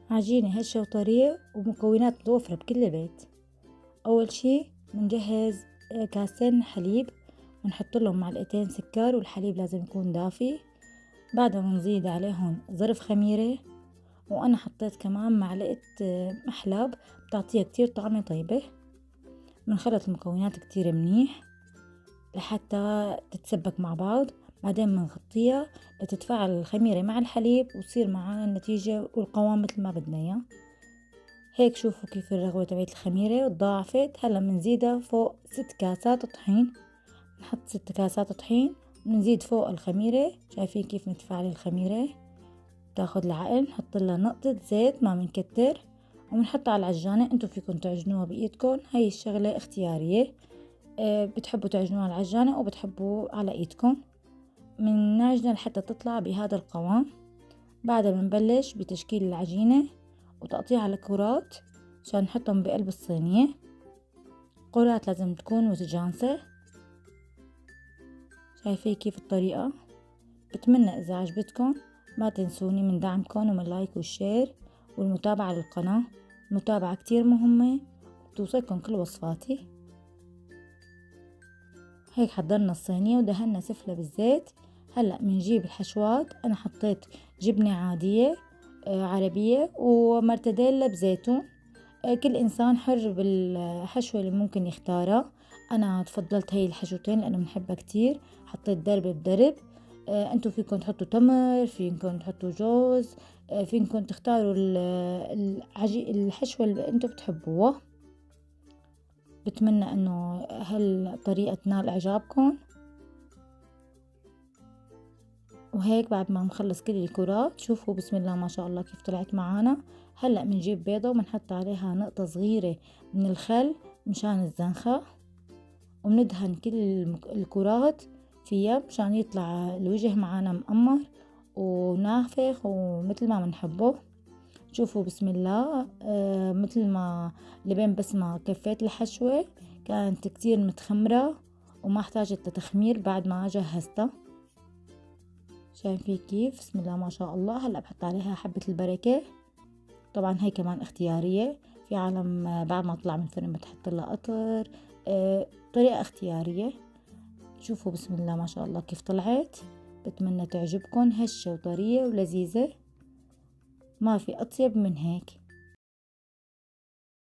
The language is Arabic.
عجينة هشة وطرية ومكونات متوفرة بكل البيت. أول شي بنجهز كاسين حليب ونحط لهم معلقتين سكر، والحليب لازم يكون دافي. بعدها بنزيد عليهم ظرف خميرة، وأنا حطيت كمان معلقة محلاب بتعطيها كتير طعمة طيبة. بنخلط المكونات كتير منيح لحتى تتسبك مع بعض. بعدين بنغطيها لتتفاعل الخميرة مع الحليب وتصير معانا النتيجة والقوام مثل ما بدنا اياه. هيك شوفوا كيف الرغوة تبعت الخميرة تضاعفت. هلا بنزيدها فوق 6 كاسات طحين. نحط 6 كاسات طحين ونزيد فوق الخميرة. شايفين كيف متفاعلة الخميرة؟ بتاخد العقل. نحط لها نقطة زيت، ما بنكتر، وبنحطها على العجانة. انتو فيكن تعجنوها بايدكن، هاي الشغلة اختيارية. بتحبوا تعجنوها على العجانة او بتحبوا على ايدكم. من نعجنها لحتى تطلع بهذا القوام. بعدها بنبلش بتشكيل العجينة وتقطيعها على كرات عشان نحطهم بقلب الصينية. كرات لازم تكون متجانسة. شايفين كيف الطريقة؟ بتمنى إذا عجبتكم ما تنسوني من دعمكم ومن لايك والشير والمتابعة للقناة. المتابعة كتير مهمة وتوصلكم كل وصفاتي. هيك حضرنا الصينية ودهنا سفلة بالزيت. هلأ بنجيب الحشوات. أنا حطيت جبنة عادية عربية ومرتديلا بزيتون. كل إنسان حر بالحشوة اللي ممكن يختارها. أنا تفضلت هاي الحشوتين لأنه بنحبها كتير. حطيت درب بدرب. انتو فيكن تحطوا تمر، فيكن تحطوا جوز، فيكن تختاروا الحشوة اللي انتو بتحبوها. بتمنى انه هالطريقة تنال اعجابكم. وهيك بعد ما نخلص كل الكرات شوفوا بسم الله ما شاء الله كيف طلعت معانا. هلأ بنجيب بيضة وبنحط عليها نقطة صغيرة من الخل مشان الزنخة، وبندهن كل الكرات فيها مشان يطلع الوجه معانا مقمر ونافخ ومثل ما بنحبه. شوفوا بسم الله. مثل ما لبين بس ما كفيت الحشوة كانت كتير متخمرة وما احتاجت لتخمير بعد ما جهزتها. شايفين كيف؟ بسم الله ما شاء الله. هلأ بحط عليها حبة البركة. طبعا هي كمان اختيارية. في عالم بعد ما تطلع من الفرن بتحط لها قطر. طريقة اختيارية. شوفوا بسم الله ما شاء الله كيف طلعت. بتمنى تعجبكم، هشة وطرية ولذيذة، ما في أطيب من هيك.